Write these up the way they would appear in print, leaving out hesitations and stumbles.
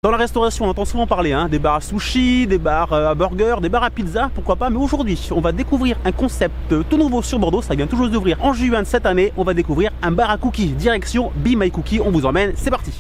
Dans la restauration, on entend souvent parler des bars à sushi, des bars à burger, des bars à pizza, pourquoi pas. Mais aujourd'hui, on va découvrir un concept tout nouveau sur Bordeaux. Ça vient tout juste d'ouvrir en juin de cette année. On va découvrir un bar à cookies. Direction Be My Cookie. On vous emmène. C'est parti.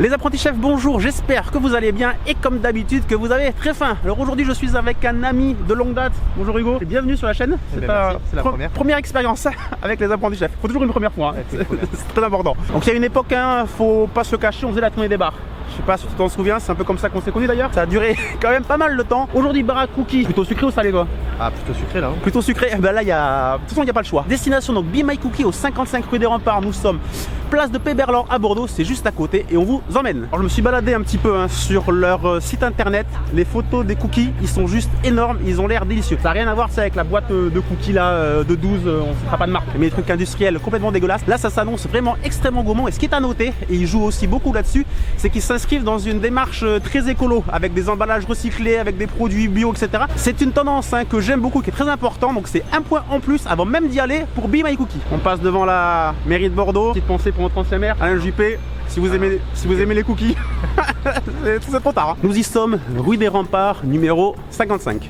Les apprentis chefs, bonjour, j'espère que vous allez bien et comme d'habitude que vous avez très faim. Alors aujourd'hui je suis avec un ami de longue date. Bonjour Hugo, et bienvenue sur la chaîne. C'est la première expérience avec les apprentis chefs. Faut toujours une première fois, c'est très important. Donc il y a une époque, faut pas se le cacher, on faisait la tournée des bars. Je sais pas si tu t'en souviens, c'est un peu comme ça qu'on s'est connus d'ailleurs. Ça a duré quand même pas mal de temps. Aujourd'hui bar à cookies, plutôt sucré ou salé quoi? Ah, plutôt sucré là. Plutôt sucré, ben là il y a... De toute façon il n'y a pas le choix. Destination donc Be My Cookie au 55 rue des Remparts. Nous sommes place de Péberlan à Bordeaux, c'est juste à côté et on vous emmène. Alors je me suis baladé un petit peu sur leur site internet. Les photos des cookies, ils sont juste énormes, ils ont l'air délicieux. Ça n'a rien à voir avec la boîte de cookies là de 12, on ne fera pas de marque, mais des trucs industriels complètement dégueulasses. Là ça s'annonce vraiment extrêmement gourmand et ce qui est à noter, et ils jouent aussi beaucoup là-dessus, c'est qu'ils s'inscrivent dans une démarche très écolo, avec des emballages recyclés, avec des produits bio, etc. C'est une tendance que j'aime beaucoup, qui est très important, donc c'est un point en plus avant même d'y aller pour Be My Cookie. On passe devant la mairie de Bordeaux, petite pensée pour notre ancien maire, Alain Juppé. Si vous aimez les cookies, c'est trop tard. Nous y sommes, rue des Remparts, numéro 55.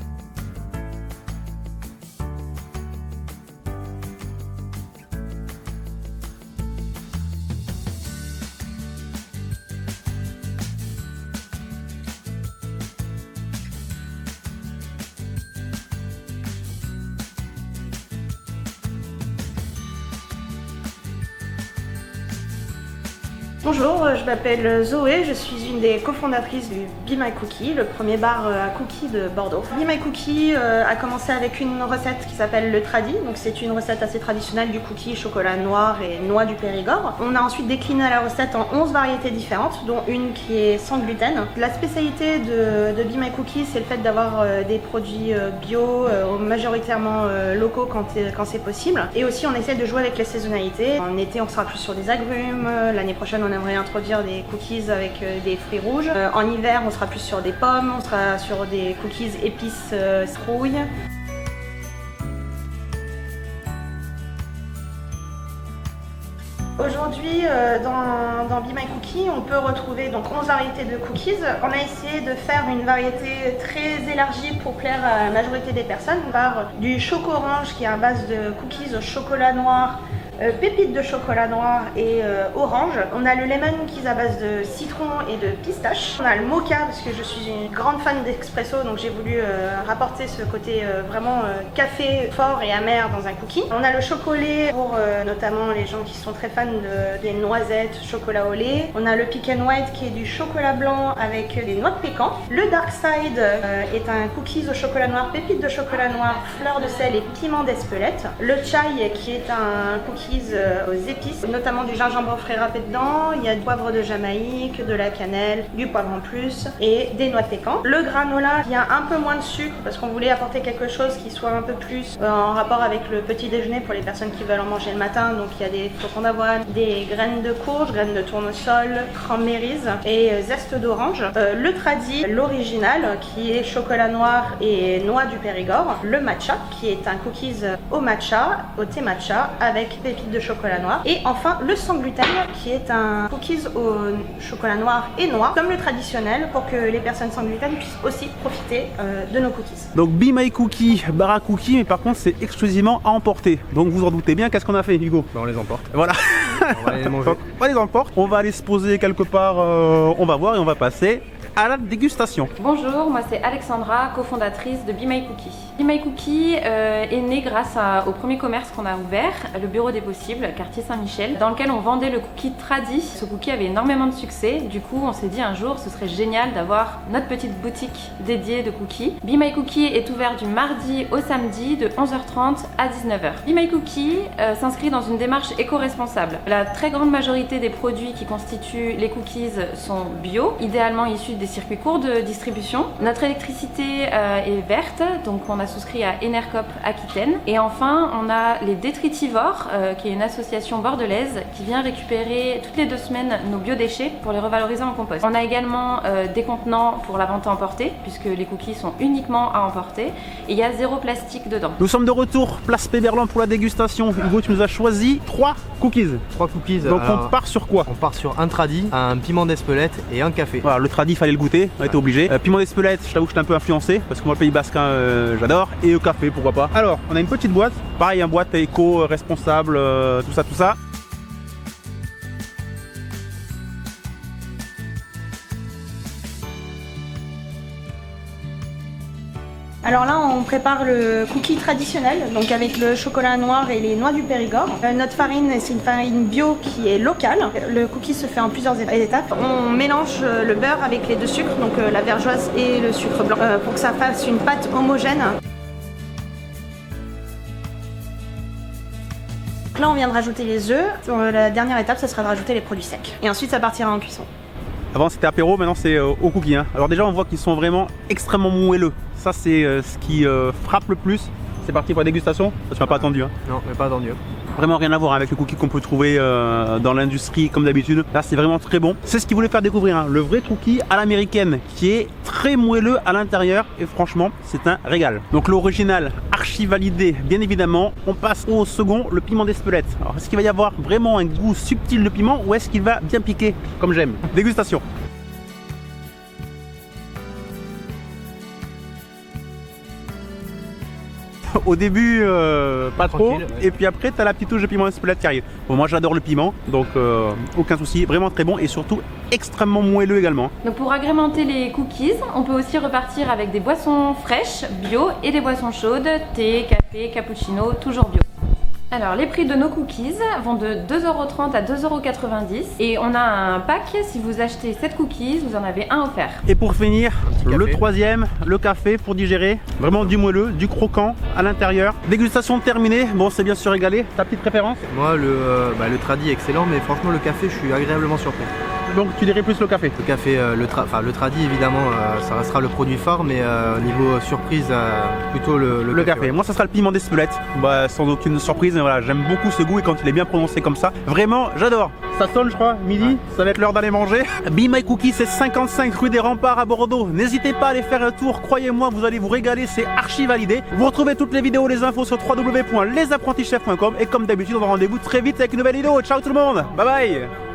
Bonjour, je m'appelle Zoé, je suis une des cofondatrices du Be My Cookie, le premier bar à cookies de Bordeaux. Be My Cookie a commencé avec une recette qui s'appelle le tradi, donc c'est une recette assez traditionnelle du cookie chocolat noir et noix du Périgord. On a ensuite décliné la recette en 11 variétés différentes, dont une qui est sans gluten. La spécialité de Be My Cookie, c'est le fait d'avoir des produits bio, majoritairement locaux quand c'est possible. Et aussi on essaie de jouer avec les saisonnalités. En été on sera plus sur des agrumes, l'année prochaine on aimerait introduire des cookies avec des fruits rouges. En hiver, on sera plus sur des pommes, on sera sur des cookies épices citrouille. Aujourd'hui, dans Be My Cookie, on peut retrouver donc 11 variétés de cookies. On a essayé de faire une variété très élargie pour plaire à la majorité des personnes. On part du choco orange qui est à base de cookies au chocolat noir, pépites de chocolat noir et orange. On a le lemon qui est à base de citron et de pistache. On a le mocha parce que je suis une grande fan d'espresso, donc j'ai voulu rapporter ce côté vraiment café fort et amer dans un cookie. On a le chocolat pour notamment les gens qui sont très fans des noisettes, chocolat au lait. On a le peak and white qui est du chocolat blanc avec des noix de pécan. Le dark side est un cookies au chocolat noir, pépites de chocolat noir, fleur de sel et piment d'Espelette. Le chai qui est un cookie aux épices, notamment du gingembre frais râpé dedans. Il y a du poivre de Jamaïque, de la cannelle, du poivre en plus et des noix de pécan. Le granola, il y a un peu moins de sucre parce qu'on voulait apporter quelque chose qui soit un peu plus en rapport avec le petit déjeuner pour les personnes qui veulent en manger le matin. Donc il y a des flocons d'avoine, des graines de courge, graines de tournesol, cranberries et zeste d'orange. Le tradi, l'original qui est chocolat noir et noix du Périgord. Le matcha qui est un cookies au matcha, au thé matcha avec pépites de chocolat noir. Et enfin le sans gluten qui est un cookies au chocolat noir et noix comme le traditionnel pour que les personnes sans gluten puissent aussi profiter de nos cookies. Donc Be My Cookie, bar à cookies, mais par contre c'est exclusivement à emporter. Donc vous en doutez bien, qu'est-ce qu'on a fait Hugo? On les emporte. Voilà. On va les manger. On les emporte. On va aller se poser quelque part, on va voir et on va passer à la dégustation. Bonjour, moi c'est Alexandra, cofondatrice de Be My Cookie. Be My Cookie est né grâce au premier commerce qu'on a ouvert, le Bureau des Possibles, quartier Saint-Michel, dans lequel on vendait le cookie tradi. Ce cookie avait énormément de succès, du coup on s'est dit un jour ce serait génial d'avoir notre petite boutique dédiée de cookies. Be My Cookie est ouvert du mardi au samedi de 11h30 à 19h. Be My Cookie s'inscrit dans une démarche éco-responsable. La très grande majorité des produits qui constituent les cookies sont bio, idéalement issus des circuits courts de distribution. Notre électricité est verte, donc on a souscrit à Enercop Aquitaine. Et enfin, on a les Détritivores, qui est une association bordelaise qui vient récupérer toutes les 2 semaines nos biodéchets pour les revaloriser en compost. On a également des contenants pour la vente à emporter, puisque les cookies sont uniquement à emporter. Et il y a 0 plastique dedans. Nous sommes de retour, place Péberlan pour la dégustation. Hugo, tu nous as choisi 3 cookies. 3 cookies. Donc on part sur quoi? On part sur un tradi, un piment d'Espelette et un café. Voilà, le tradi, fallait le goûter, on était obligé. Piment d'Espelette, je t'avoue que je suis un peu influencé parce que moi le Pays Basque, j'adore. Et au café, pourquoi pas. Alors, on a une petite boîte, pareil, une boîte éco, responsable, tout ça, tout ça. Alors là, on prépare le cookie traditionnel, donc avec le chocolat noir et les noix du Périgord. Notre farine, c'est une farine bio qui est locale. Le cookie se fait en plusieurs étapes. On mélange le beurre avec les 2 sucres, donc la vergeoise et le sucre blanc, pour que ça fasse une pâte homogène. Donc là, on vient de rajouter les œufs. La dernière étape, ça sera de rajouter les produits secs. Et ensuite, ça partira en cuisson. Avant c'était apéro, maintenant c'est au cookie. Alors déjà on voit qu'ils sont vraiment extrêmement moelleux. Ça c'est ce qui frappe le plus. C'est parti pour la dégustation. Tu m'as pas attendu. Non, mais pas attendu. Vraiment rien à voir avec le cookie qu'on peut trouver dans l'industrie comme d'habitude. Là c'est vraiment très bon. C'est ce qu'ils voulaient faire découvrir, le vrai cookie à l'américaine qui est très moelleux à l'intérieur et franchement c'est un régal. Donc l'original archi validé bien évidemment. On passe au second, le piment d'Espelette. Alors est-ce qu'il va y avoir vraiment un goût subtil de piment ou est-ce qu'il va bien piquer comme j'aime? Dégustation. Au début, pas trop, ouais. Et puis après, tu as la petite touche de piment d'Espelette qui arrive. Bon, moi, j'adore le piment, donc aucun souci, vraiment très bon et surtout extrêmement moelleux également. Donc pour agrémenter les cookies, on peut aussi repartir avec des boissons fraîches, bio et des boissons chaudes, thé, café, cappuccino, toujours bio. Alors les prix de nos cookies vont de 2,30 € à 2,90 € et on a un pack, si vous achetez 7 cookies, vous en avez un offert. Et pour finir, le café. troisième, le café pour digérer. Vraiment du moelleux, du croquant à l'intérieur. Dégustation terminée, bon c'est bien sûr régalé. Ta petite préférence? Moi le tradi est excellent, mais franchement le café je suis agréablement surpris. Donc tu dirais plus le café? Le café, le tradi évidemment ça restera le produit phare, mais niveau surprise plutôt le café. Ouais. Moi ça sera le piment d'Espelette, sans aucune surprise, mais voilà, j'aime beaucoup ce goût et quand il est bien prononcé comme ça, vraiment j'adore. Ça sonne je crois, midi, ouais. Ça va être l'heure d'aller manger. Be My Cookie, c'est 55 rue des Remparts à Bordeaux. N'hésitez pas à aller faire un tour, croyez-moi, vous allez vous régaler, c'est archi validé. Vous retrouvez toutes les vidéos, les infos sur www.lesapprentisschefs.com et comme d'habitude on va rendez-vous très vite avec une nouvelle vidéo. Ciao tout le monde, bye bye.